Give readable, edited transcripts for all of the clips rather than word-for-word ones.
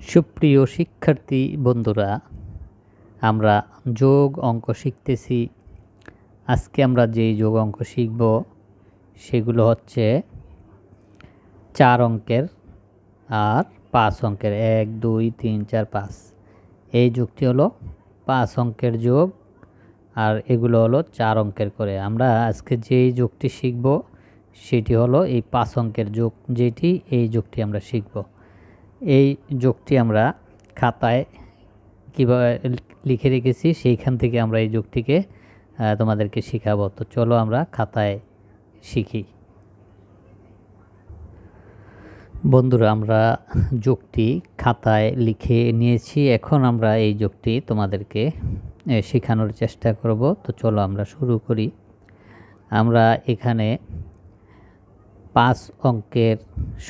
সুপ্রিয় শিক্ষার্থী বন্ধুরা, আমরা যোগ অঙ্ক শিখতেছি। আজকে আমরা যেই যোগ অঙ্ক শিখব সেগুলো হচ্ছে 4 অঙ্কের আর 5 অঙ্কের। 1 2 3 4 5 এই যোগটি হলো 5 অঙ্কের যোগ, আর এগুলো হলো 4 অঙ্কের করে। আমরা আজকে যেই যোগটি শিখব সেটি হলো এই 5 অঙ্কের যোগ, যেটি এই যোগটি আমরা শিখব। এই যোগটি আমরা খাতায় কীভাবে লিখে রেখেছি সেইখান থেকে আমরা এই যোগটিকে তোমাদেরকে শেখাবো। তো চলো আমরা খাতায় শিখি। বন্ধুরা, আমরা যোগটি খাতায় লিখে নিয়েছি। এখন আমরা এই যোগটি তোমাদেরকে শেখানোর চেষ্টা করব। তো চলো আমরা শুরু করি। আমরা এখানে 5 অঙ্কের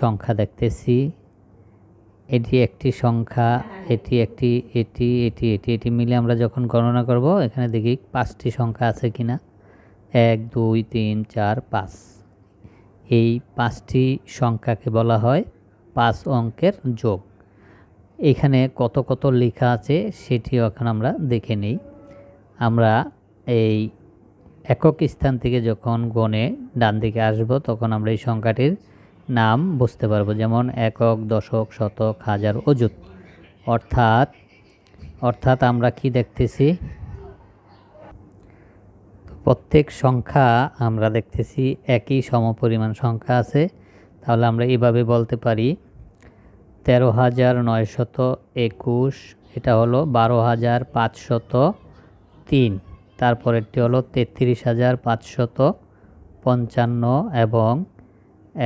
সংখ্যা দেখতেছি। এটি একটি সংখ্যা, এটি একটি, এটি এটি এটি এটি মিলে আমরা যখন গণনা করব এখানে দেখি 5টি সংখ্যা আছে কিনা। 1 2 3 4 5। এই 5টি সংখ্যাকে বলা হয় 5 অঙ্কের যোগ। এখানে কত কত লেখা আছে সেটিও এখন আমরা দেখে নিই। আমরা এই একক স্থান থেকে যখন গণে ডান দিকে আসব তখন আমরা এই সংখ্যাটির নাম বুঝতে পারবো, যেমন একক, দশক, শতক, হাজার, অযুত। অর্থাৎ আমরা কি দেখতেছি, প্রত্যেক সংখ্যা আমরা দেখতেছি একই সমপরিমাণ সংখ্যা আছে। তাহলে আমরা এভাবে বলতে পারি 13,921, এটা হলো 12,503, তারপরেরটি হলো 33,555 এবং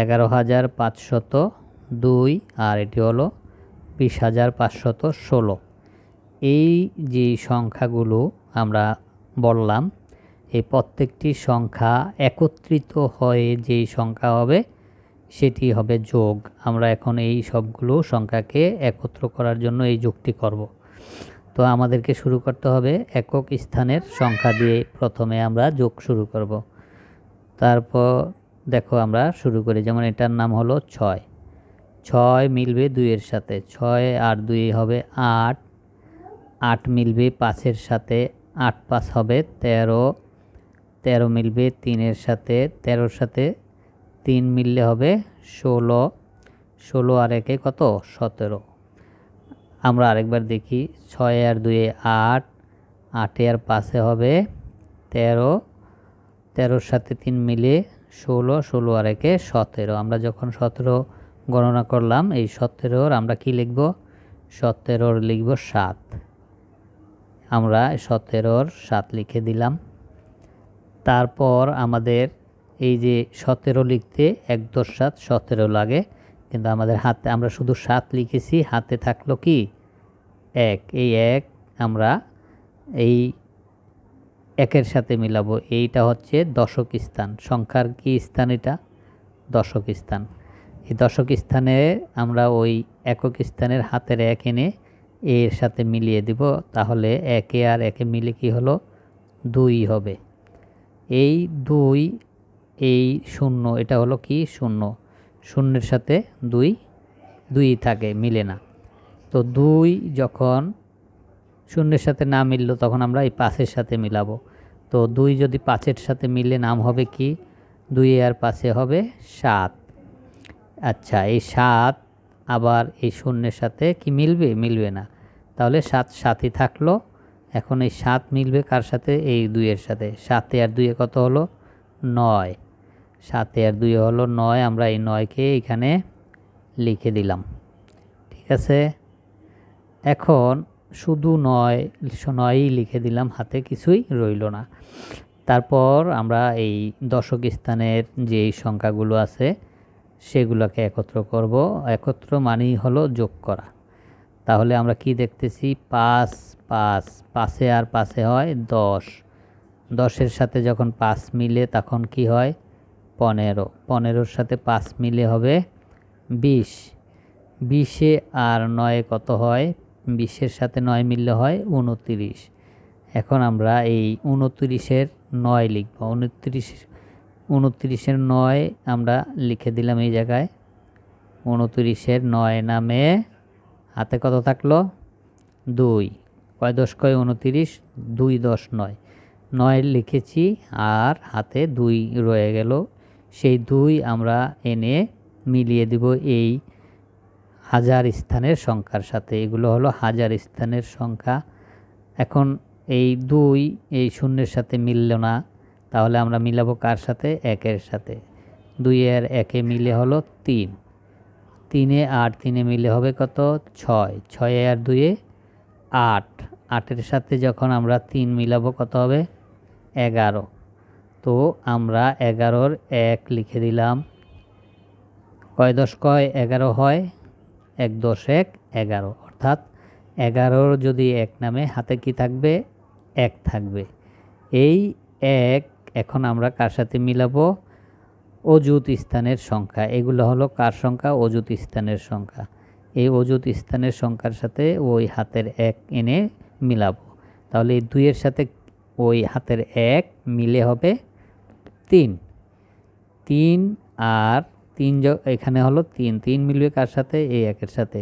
11,502, আর এটি হলো 20,516। এই যে সংখ্যাগুলো আমরা বললাম, এই প্রত্যেকটি সংখ্যা একত্রিত হয়ে যেই সংখ্যা হবে সেটি হবে যোগ। আমরা এখন এই সবগুলো সংখ্যাকে একত্র করার জন্য এই যোগটি করব। তো আমাদেরকে শুরু করতে হবে একক স্থানের সংখ্যা দিয়ে। প্রথমে আমরা যোগ শুরু করব। তারপর দেখো আমরা শুরু করি, যেমন এটার নাম হলো 6। 6 মিলবে 2-এর সাথে, 6 আর 2 হবে 8। 8 মিলবে 5-এর সাথে, 8 5 হবে 13। 13 মিলবে 3-এর সাথে, 13-এর সাথে 3 মিললে হবে 16। 16 আর 1-এ কত? 17। আমরা আরেকবার দেখি, 6 আর 2-এ 8, 8 আর 5-এ হবে 13। 13-এর সাথে 3 মিলে 16, 16 আর 1-এ 17। আমরা যখন 17 গণনা করলাম, এই 17-র আমরা কি লিখব? 17-র লিখব 7। আমরা 17-র 7 লিখে দিলাম। তারপর আমাদের এই যে 17 লিখতে 1 10 7 17 লাগে, কিন্তু আমাদের হাতে আমরা শুধু 7 লিখেছি, হাতে থাকলো কি 1। এই 1 আমরা এই 1-এর সাথে মিলাবো। এইটা হচ্ছে দশক স্থান। সংখ্যার কি স্থান? এটা দশক স্থান। এই দশক স্থানে আমরা ওই একক স্থানের হাতের 1 এনে এর সাথে মিলিয়ে দিব। তাহলে 1-এ আর 1-এ মিলে কি হলো? 2 হবে। এই 2, এই 0, এটা হলো কি 0। 0-এর সাথে 2 থাকে, মিলে না। তো 2 যখন 0-এর সাথে না মিললো তখন আমরা এই 5-এর সাথে মিলাবো। তো 2 যদি 5-এর সাথে মিলে নাম হবে কি? 2 আর 5-এ হবে 7। আচ্ছা, এই 7 আবার এই 0-এর সাথে কি মিলবে? মিলবে না। তাহলে 7 7ই থাকলো। এখন এই 7 মিলবে কার সাথে? এই 2-এর সাথে। 7 আর 2-এ কত হলো? 9। 7 আর 2-এ হলো 9। আমরা এই 9-কে এখানে লিখে দিলাম। ঠিক আছে, এখন শুধু 9ই লিখে দিলাম, হাতে কিছুই রইল না। তারপর আমরা এই দশক স্থানের যে সংখ্যাগুলো আছে সেগুলোকে একত্র করব। একত্র মানেই হলো যোগ করা। তাহলে আমরা কি দেখতেছি? 5 5, 5-এ আর 5-এ হয় 10। 10-এর সাথে যখন 5 মিলে তখন কি হয়? 15। 15-এর সাথে 5 মিলে হবে 20। 20-এ আর 9-এ কত হয়? 20-এর সাথে 9 মিললে হয় 29। এখন আমরা এই 29-এর 9 লিখব। 29-এর 9 আমরা লিখে দিলাম এই জায়গায়। 29-এর 9 নামে হাতে কত থাকলো 2, কয় 10 কয় 29, 2 10 9, 9 লিখেছি আর হাতে 2 রয়ে গেল। সেই 2 আমরা এনে মিলিয়ে দিব এই হাজার স্থানের সংখ্যার সাথে। এগুলো হলো হাজার স্থানের সংখ্যা। এখন এই 2 এই শূন্যের সাথে মিলল না, তাহলে আমরা মিলাবো কার সাথে? 1-এর সাথে। 2 আর 1-এ মিলে হলো 3, 3-এ আর 3-এ মিলে হবে কত? 6, 6-এ আর 2-এ 8, 8-এর সাথে যখন আমরা 3 মিলাবো কত হবে? 11। তো আমরা 11-র 1 লিখে দিলাম। কয় 10 কয় 11 হয়? 1 10 1 11, অর্থাৎ 11-র যদি 1 নামে হাতে কি থাকবে? 1 থাকবে। এই 1 এখন আমরা কার সাথে মিলাবো? অযুত স্থানের সংখ্যা। এগুলো হলো কার সংখ্যা? অযুত স্থানের সংখ্যা। এই অযুত স্থানের সংখ্যার সাথে ওই হাতের 1 এনে মিলাবো। তাহলে এই 2-এর সাথে ওই হাতের 1 মিলে হবে 3, 3 আর 3 এখানে হলো 3, 3 মিলবে কার সাথে? এই 1-এর সাথে।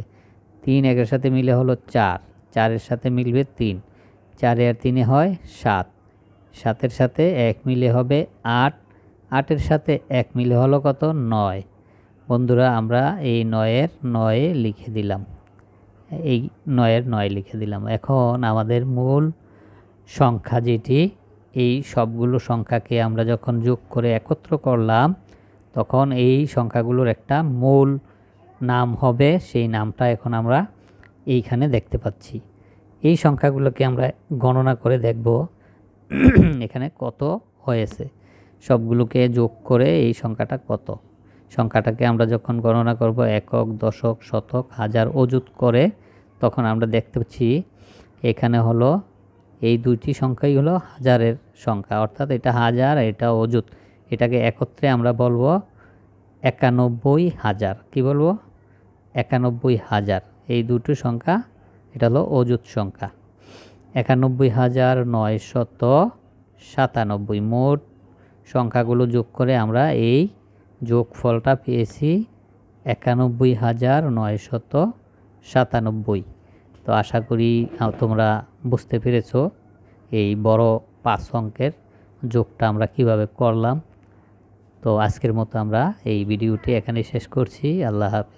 3 1-এর সাথে মিলে হলো 4, 4-এর সাথে মিলবে 3, 4 আর 3-এ হয় 7, 7-এর সাথে 1 মিলে হবে 8, 8-এর সাথে 1 মিলে হলো কত? 9। বন্ধুরা আমরা এই 9-এর 9 লিখে দিলাম, এই 9-এর 9 লিখে দিলাম। এখন আমাদের মূল সংখ্যা যেটি, এই সবগুলো সংখ্যাকে আমরা যখন যোগ করে একত্র করলাম, তখন এই সংখ্যাগুলোর একটা মূল নাম হবে। সেই নামটা এখন আমরা এইখানে দেখতে পাচ্ছি। এই সংখ্যাগুলোকে আমরা গণনা করে দেখব এখানে কত হয়েছে। সবগুলোকে যোগ করে এই সংখ্যাটা কত। সংখ্যাটাকে আমরা যখন গণনা করব একক, দশক, শতক, হাজার অযুত করে, তখন আমরা দেখতে পাচ্ছি এখানে হলো এই দুইটি সংখ্যাই হলো হাজারের সংখ্যা, অর্থাৎ এটা হাজার, এটা অযুত। এটাকে একত্রে আমরা বলবো 91,000। কি বলবো? 91,000। এই দুটো সংখ্যা, এটা হলো অযুত সংখ্যা। 91,997। মোট সংখ্যাগুলো যোগ করে আমরা এই যোগফলটা পেয়েছি 91,997। তো আশা করি তোমরা বুঝতে পেরেছো এই বড় 5 অঙ্কের যোগটা আমরা কিভাবে করলাম। তো আজকের মতো আমরা এই ভিডিওটি এখানে শেষ করছি। আল্লাহ হাফেজ।